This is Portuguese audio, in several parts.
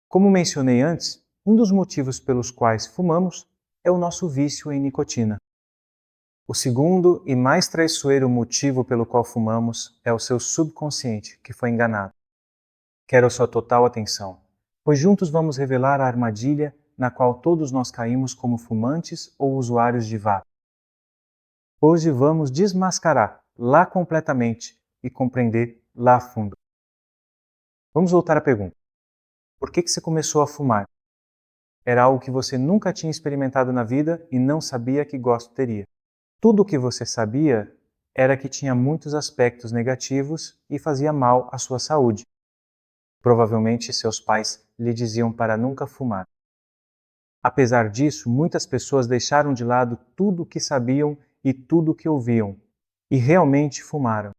Como mencionei antes, um dos motivos pelos quais fumamos é o nosso vício em nicotina. O segundo e mais traiçoeiro motivo pelo qual fumamos é o seu subconsciente, que foi enganado. Quero a sua total atenção, pois juntos vamos revelar a armadilha na qual todos nós caímos como fumantes ou usuários de vape. Hoje vamos desmascarar lá completamente e compreender lá a fundo. Vamos voltar à pergunta. Por que você começou a fumar? Era algo que você nunca tinha experimentado na vida e não sabia que gosto teria. Tudo o que você sabia era que tinha muitos aspectos negativos e fazia mal à sua saúde. Provavelmente seus pais lhe diziam para nunca fumar. Apesar disso, muitas pessoas deixaram de lado tudo o que sabiam e tudo o que ouviam, e realmente fumaram.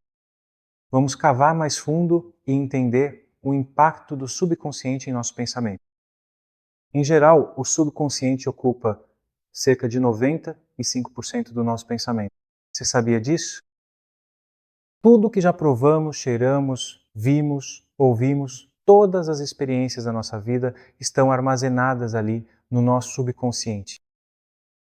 Vamos cavar mais fundo e entender o impacto do subconsciente em nosso pensamento. Em geral, o subconsciente ocupa cerca de 95% do nosso pensamento. Você sabia disso? Tudo o que já provamos, cheiramos, vimos, ouvimos, todas as experiências da nossa vida estão armazenadas ali no nosso subconsciente.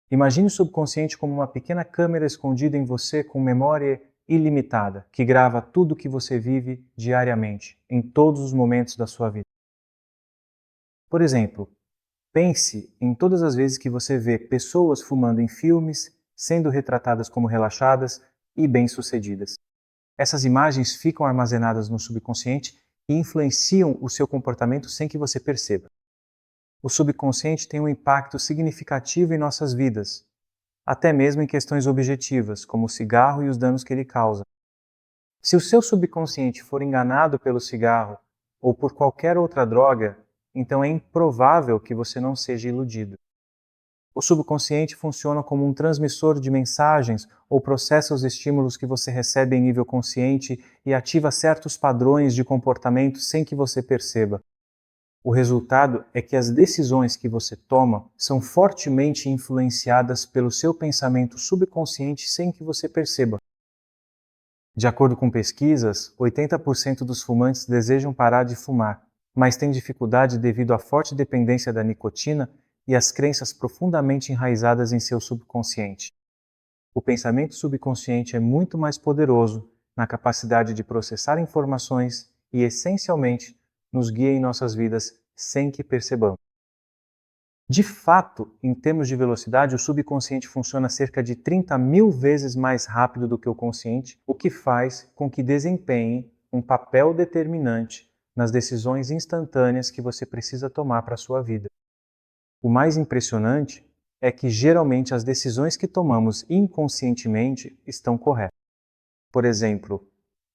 Imagine o subconsciente como uma pequena câmera escondida em você com memória ilimitada, que grava tudo o que você vive diariamente, em todos os momentos da sua vida. Por exemplo, pense em todas as vezes que você vê pessoas fumando em filmes, sendo retratadas como relaxadas e bem-sucedidas. Essas imagens ficam armazenadas no subconsciente e influenciam o seu comportamento sem que você perceba. O subconsciente tem um impacto significativo em nossas vidas, até mesmo em questões objetivas, como o cigarro e os danos que ele causa. Se o seu subconsciente for enganado pelo cigarro ou por qualquer outra droga, então é improvável que você não seja iludido. O subconsciente funciona como um transmissor de mensagens ou processa os estímulos que você recebe em nível consciente e ativa certos padrões de comportamento sem que você perceba. O resultado é que as decisões que você toma são fortemente influenciadas pelo seu pensamento subconsciente sem que você perceba. De acordo com pesquisas, 80% dos fumantes desejam parar de fumar, mas têm dificuldade devido à forte dependência da nicotina e às crenças profundamente enraizadas em seu subconsciente. O pensamento subconsciente é muito mais poderoso na capacidade de processar informações e, essencialmente, nos guia em nossas vidas sem que percebamos. De fato, em termos de velocidade, o subconsciente funciona cerca de 30.000 vezes mais rápido do que o consciente, o que faz com que desempenhe um papel determinante nas decisões instantâneas que você precisa tomar para a sua vida. O mais impressionante é que geralmente as decisões que tomamos inconscientemente estão corretas. Por exemplo,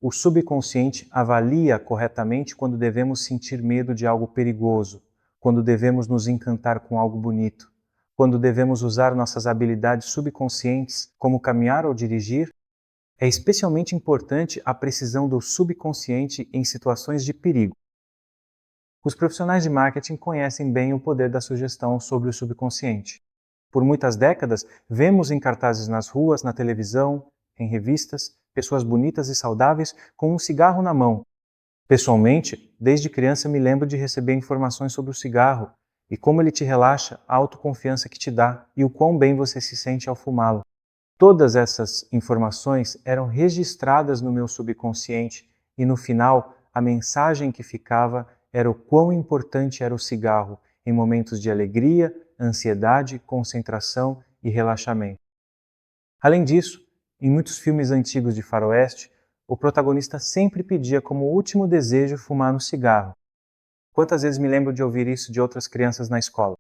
o subconsciente avalia corretamente quando devemos sentir medo de algo perigoso, quando devemos nos encantar com algo bonito, quando devemos usar nossas habilidades subconscientes, como caminhar ou dirigir. É especialmente importante a precisão do subconsciente em situações de perigo. Os profissionais de marketing conhecem bem o poder da sugestão sobre o subconsciente. Por muitas décadas, vemos em cartazes nas ruas, na televisão, em revistas, pessoas bonitas e saudáveis com um cigarro na mão. Pessoalmente, desde criança me lembro de receber informações sobre o cigarro e como ele te relaxa, a autoconfiança que te dá e o quão bem você se sente ao fumá-lo. Todas essas informações eram registradas no meu subconsciente e no final a mensagem que ficava era o quão importante era o cigarro em momentos de alegria, ansiedade, concentração e relaxamento. Além disso, em muitos filmes antigos de faroeste, o protagonista sempre pedia como último desejo fumar no cigarro. Quantas vezes me lembro de ouvir isso de outras crianças na escola?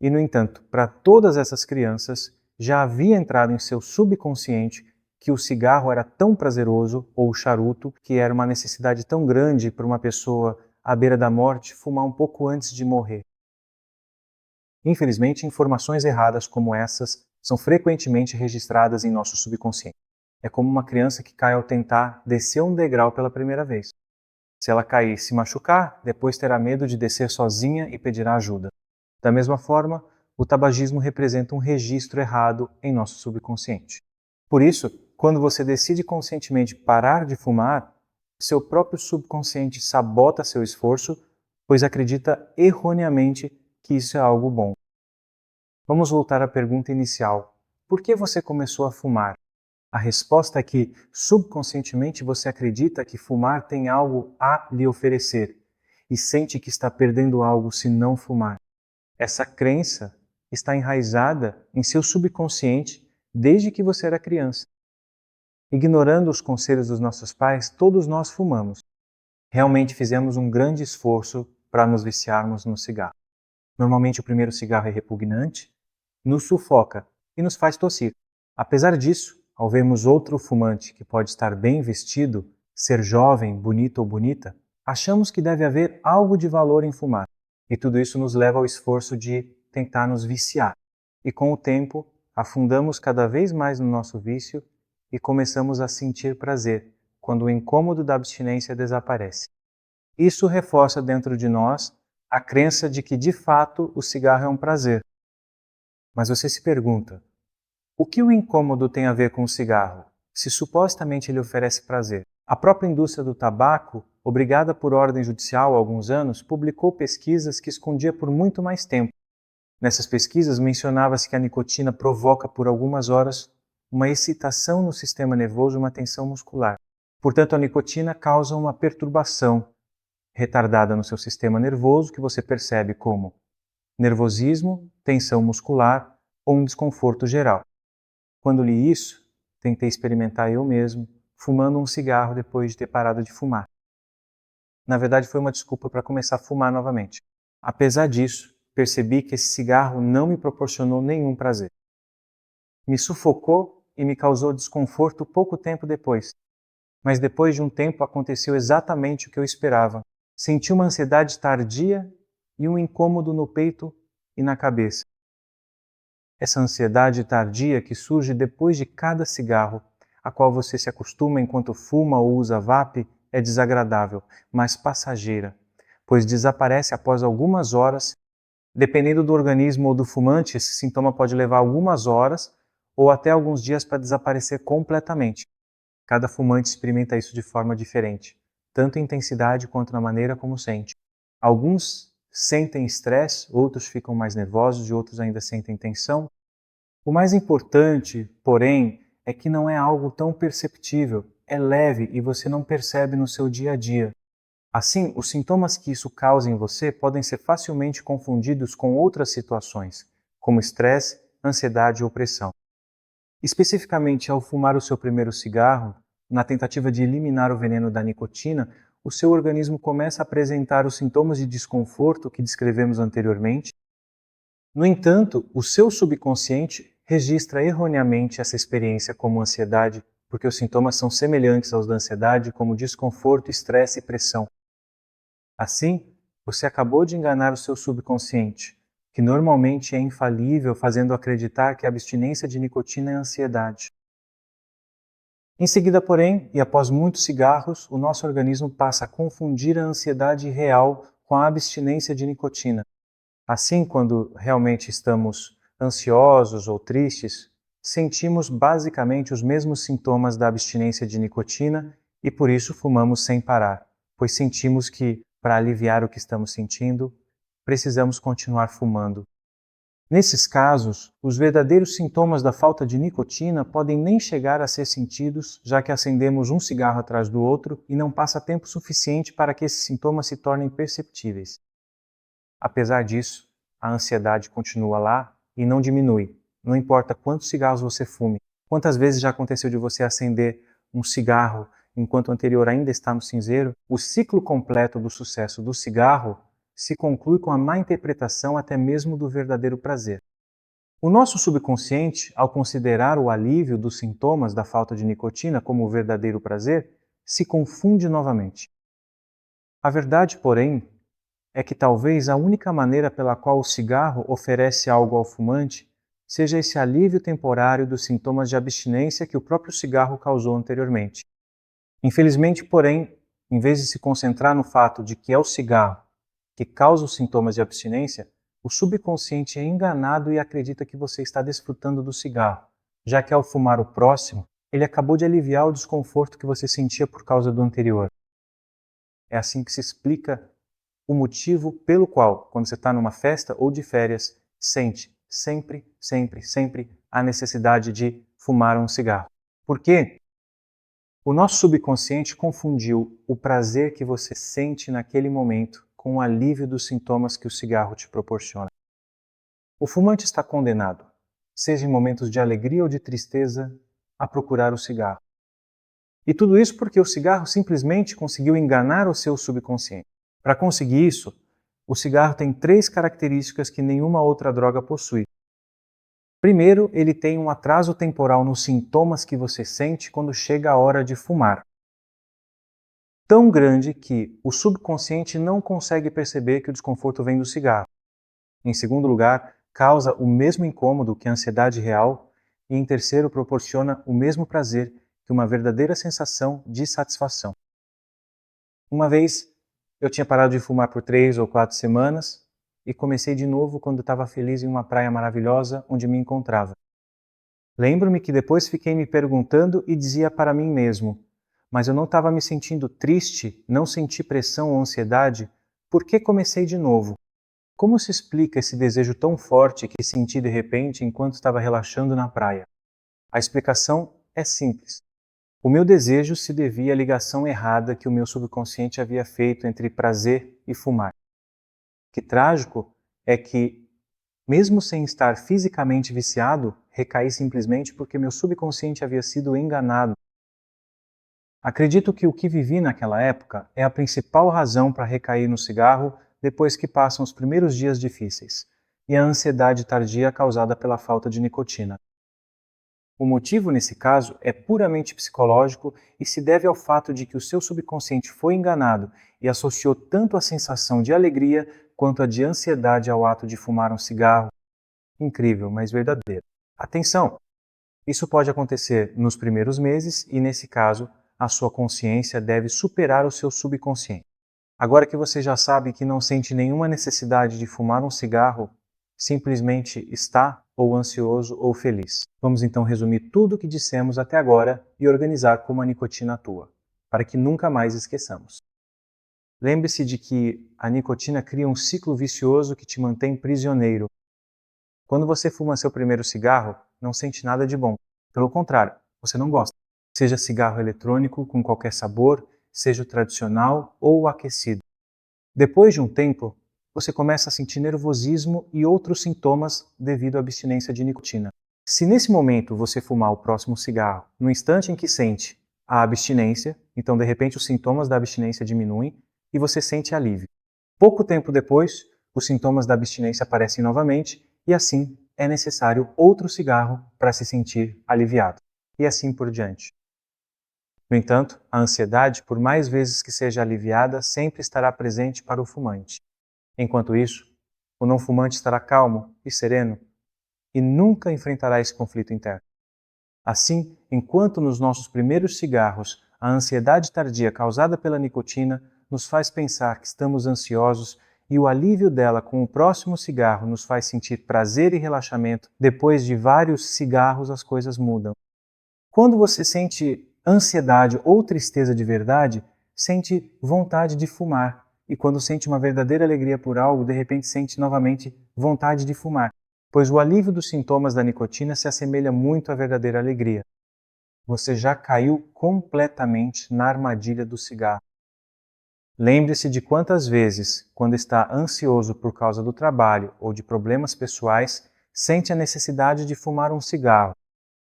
E, no entanto, para todas essas crianças, já havia entrado em seu subconsciente que o cigarro era tão prazeroso, ou o charuto, que era uma necessidade tão grande para uma pessoa à beira da morte fumar um pouco antes de morrer. Infelizmente, informações erradas como essas são frequentemente registradas em nosso subconsciente. É como uma criança que cai ao tentar descer um degrau pela primeira vez. Se ela cair e se machucar, depois terá medo de descer sozinha e pedirá ajuda. Da mesma forma, o tabagismo representa um registro errado em nosso subconsciente. Por isso, quando você decide conscientemente parar de fumar, seu próprio subconsciente sabota seu esforço pois acredita erroneamente que isso é algo bom. Vamos voltar à pergunta inicial. Por que você começou a fumar? A resposta é que, subconscientemente, você acredita que fumar tem algo a lhe oferecer e sente que está perdendo algo se não fumar. Essa crença está enraizada em seu subconsciente desde que você era criança. Ignorando os conselhos dos nossos pais, todos nós fumamos. Realmente fizemos um grande esforço para nos viciarmos no cigarro. Normalmente o primeiro cigarro é repugnante, nos sufoca e nos faz tossir. Apesar disso, ao vermos outro fumante que pode estar bem vestido, ser jovem, bonito ou bonita, achamos que deve haver algo de valor em fumar. E tudo isso nos leva ao esforço de tentar nos viciar. E com o tempo, afundamos cada vez mais no nosso vício e começamos a sentir prazer, quando o incômodo da abstinência desaparece. Isso reforça dentro de nós a crença de que, de fato, o cigarro é um prazer. Mas você se pergunta, o que o incômodo tem a ver com o cigarro, se supostamente ele oferece prazer? A própria indústria do tabaco, obrigada por ordem judicial há alguns anos, publicou pesquisas que escondia por muito mais tempo. Nessas pesquisas mencionava-se que a nicotina provoca por algumas horas uma excitação no sistema nervoso e uma tensão muscular. Portanto, a nicotina causa uma perturbação retardada no seu sistema nervoso que você percebe como nervosismo, tensão muscular ou um desconforto geral. Quando li isso, tentei experimentar eu mesmo, fumando um cigarro depois de ter parado de fumar. Na verdade, foi uma desculpa para começar a fumar novamente. Apesar disso, percebi que esse cigarro não me proporcionou nenhum prazer. Me sufocou e me causou desconforto pouco tempo depois. Mas depois de um tempo aconteceu exatamente o que eu esperava. Senti uma ansiedade tardia e um incômodo no peito e na cabeça. Essa ansiedade tardia que surge depois de cada cigarro, a qual você se acostuma enquanto fuma ou usa vape, é desagradável, mas passageira, pois desaparece após algumas horas. Dependendo do organismo ou do fumante, esse sintoma pode levar algumas horas ou até alguns dias para desaparecer completamente. Cada fumante experimenta isso de forma diferente, tanto em intensidade quanto na maneira como sente. Alguns sentem estresse, outros ficam mais nervosos e outros ainda sentem tensão. O mais importante, porém, é que não é algo tão perceptível, é leve e você não percebe no seu dia a dia. Assim, os sintomas que isso causa em você podem ser facilmente confundidos com outras situações, como estresse, ansiedade ou pressão. Especificamente ao fumar o seu primeiro cigarro, na tentativa de eliminar o veneno da nicotina, o seu organismo começa a apresentar os sintomas de desconforto que descrevemos anteriormente. No entanto, o seu subconsciente registra erroneamente essa experiência como ansiedade, porque os sintomas são semelhantes aos da ansiedade, como desconforto, estresse e pressão. Assim, você acabou de enganar o seu subconsciente, que normalmente é infalível, fazendo acreditar que a abstinência de nicotina é ansiedade. Em seguida, porém, e após muitos cigarros, o nosso organismo passa a confundir a ansiedade real com a abstinência de nicotina. Assim, quando realmente estamos ansiosos ou tristes, sentimos basicamente os mesmos sintomas da abstinência de nicotina e por isso fumamos sem parar, pois sentimos que, para aliviar o que estamos sentindo, precisamos continuar fumando. Nesses casos, os verdadeiros sintomas da falta de nicotina podem nem chegar a ser sentidos, já que acendemos um cigarro atrás do outro e não passa tempo suficiente para que esses sintomas se tornem perceptíveis. Apesar disso, a ansiedade continua lá e não diminui, não importa quantos cigarros você fume. Quantas vezes já aconteceu de você acender um cigarro enquanto o anterior ainda está no cinzeiro? O ciclo completo do sucesso do cigarro se conclui com a má interpretação até mesmo do verdadeiro prazer. O nosso subconsciente, ao considerar o alívio dos sintomas da falta de nicotina como o verdadeiro prazer, se confunde novamente. A verdade, porém, é que talvez a única maneira pela qual o cigarro oferece algo ao fumante seja esse alívio temporário dos sintomas de abstinência que o próprio cigarro causou anteriormente. Infelizmente, porém, em vez de se concentrar no fato de que é o cigarro que causa os sintomas de abstinência, o subconsciente é enganado e acredita que você está desfrutando do cigarro, já que ao fumar o próximo, ele acabou de aliviar o desconforto que você sentia por causa do anterior. É assim que se explica o motivo pelo qual, quando você está numa festa ou de férias, sente sempre, sempre, sempre a necessidade de fumar um cigarro. Por quê? O nosso subconsciente confundiu o prazer que você sente naquele momento com o alívio dos sintomas que o cigarro te proporciona. O fumante está condenado, seja em momentos de alegria ou de tristeza, a procurar o cigarro. E tudo isso porque o cigarro simplesmente conseguiu enganar o seu subconsciente. Para conseguir isso, o cigarro tem 3 características que nenhuma outra droga possui. Primeiro, ele tem um atraso temporal nos sintomas que você sente quando chega a hora de fumar. Tão grande que o subconsciente não consegue perceber que o desconforto vem do cigarro. Em segundo lugar, causa o mesmo incômodo que a ansiedade real. E em terceiro, proporciona o mesmo prazer que uma verdadeira sensação de satisfação. Uma vez, eu tinha parado de fumar por 3 ou 4 semanas e comecei de novo quando estava feliz em uma praia maravilhosa onde me encontrava. Lembro-me que depois fiquei me perguntando e dizia para mim mesmo, mas eu não estava me sentindo triste, não senti pressão ou ansiedade, por que comecei de novo? Como se explica esse desejo tão forte que senti de repente enquanto estava relaxando na praia? A explicação é simples. O meu desejo se devia à ligação errada que o meu subconsciente havia feito entre prazer e fumar. O que trágico é que, mesmo sem estar fisicamente viciado, recaí simplesmente porque meu subconsciente havia sido enganado. Acredito que o que vivi naquela época é a principal razão para recair no cigarro depois que passam os primeiros dias difíceis, e a ansiedade tardia causada pela falta de nicotina. O motivo, nesse caso, é puramente psicológico e se deve ao fato de que o seu subconsciente foi enganado e associou tanto a sensação de alegria quanto a de ansiedade ao ato de fumar um cigarro. Incrível, mas verdadeiro. Atenção! Isso pode acontecer nos primeiros meses e, nesse caso, a sua consciência deve superar o seu subconsciente. Agora que você já sabe que não sente nenhuma necessidade de fumar um cigarro, simplesmente está ou ansioso ou feliz. Vamos então resumir tudo o que dissemos até agora e organizar como a nicotina atua, para que nunca mais esqueçamos. Lembre-se de que a nicotina cria um ciclo vicioso que te mantém prisioneiro. Quando você fuma seu primeiro cigarro, não sente nada de bom. Pelo contrário, você não gosta. Seja cigarro eletrônico com qualquer sabor, seja o tradicional ou o aquecido. Depois de um tempo, você começa a sentir nervosismo e outros sintomas devido à abstinência de nicotina. Se nesse momento você fumar o próximo cigarro, no instante em que sente a abstinência, então de repente os sintomas da abstinência diminuem e você sente alívio. Pouco tempo depois, os sintomas da abstinência aparecem novamente e assim é necessário outro cigarro para se sentir aliviado. E assim por diante. No entanto, a ansiedade, por mais vezes que seja aliviada, sempre estará presente para o fumante. Enquanto isso, o não fumante estará calmo e sereno e nunca enfrentará esse conflito interno. Assim, enquanto nos nossos primeiros cigarros a ansiedade tardia causada pela nicotina nos faz pensar que estamos ansiosos e o alívio dela com o próximo cigarro nos faz sentir prazer e relaxamento, depois de vários cigarros as coisas mudam. Quando você sente ansiedade ou tristeza de verdade, sente vontade de fumar. E quando sente uma verdadeira alegria por algo, de repente sente novamente vontade de fumar, pois o alívio dos sintomas da nicotina se assemelha muito à verdadeira alegria. Você já caiu completamente na armadilha do cigarro. Lembre-se de quantas vezes, quando está ansioso por causa do trabalho ou de problemas pessoais, sente a necessidade de fumar um cigarro.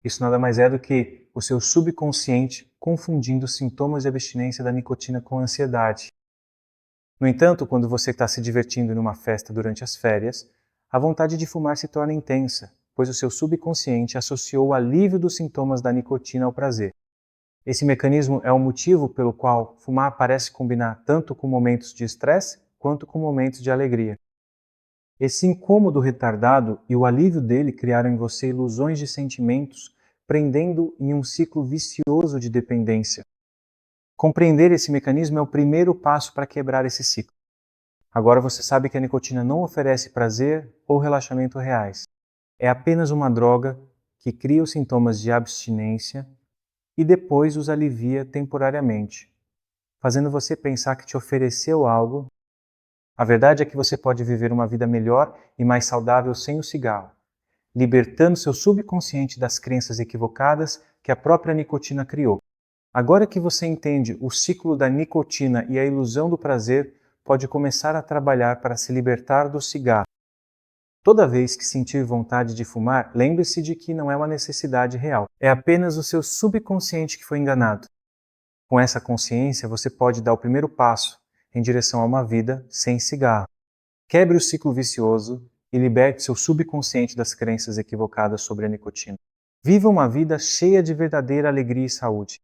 Isso nada mais é do que o seu subconsciente confundindo os sintomas de abstinência da nicotina com a ansiedade. No entanto, quando você está se divertindo numa festa durante as férias, a vontade de fumar se torna intensa, pois o seu subconsciente associou o alívio dos sintomas da nicotina ao prazer. Esse mecanismo é o motivo pelo qual fumar parece combinar tanto com momentos de estresse quanto com momentos de alegria. Esse incômodo retardado e o alívio dele criaram em você ilusões de sentimentos, prendendo em um ciclo vicioso de dependência. Compreender esse mecanismo é o primeiro passo para quebrar esse ciclo. Agora você sabe que a nicotina não oferece prazer ou relaxamento reais. É apenas uma droga que cria os sintomas de abstinência e depois os alivia temporariamente, fazendo você pensar que te ofereceu algo A verdade é que você pode viver uma vida melhor e mais saudável sem o cigarro, libertando seu subconsciente das crenças equivocadas que a própria nicotina criou. Agora que você entende o ciclo da nicotina e a ilusão do prazer, pode começar a trabalhar para se libertar do cigarro. Toda vez que sentir vontade de fumar, lembre-se de que não é uma necessidade real. É apenas o seu subconsciente que foi enganado. Com essa consciência, você pode dar o primeiro passo em direção a uma vida sem cigarro. Quebre o ciclo vicioso e liberte seu subconsciente das crenças equivocadas sobre a nicotina. Viva uma vida cheia de verdadeira alegria e saúde.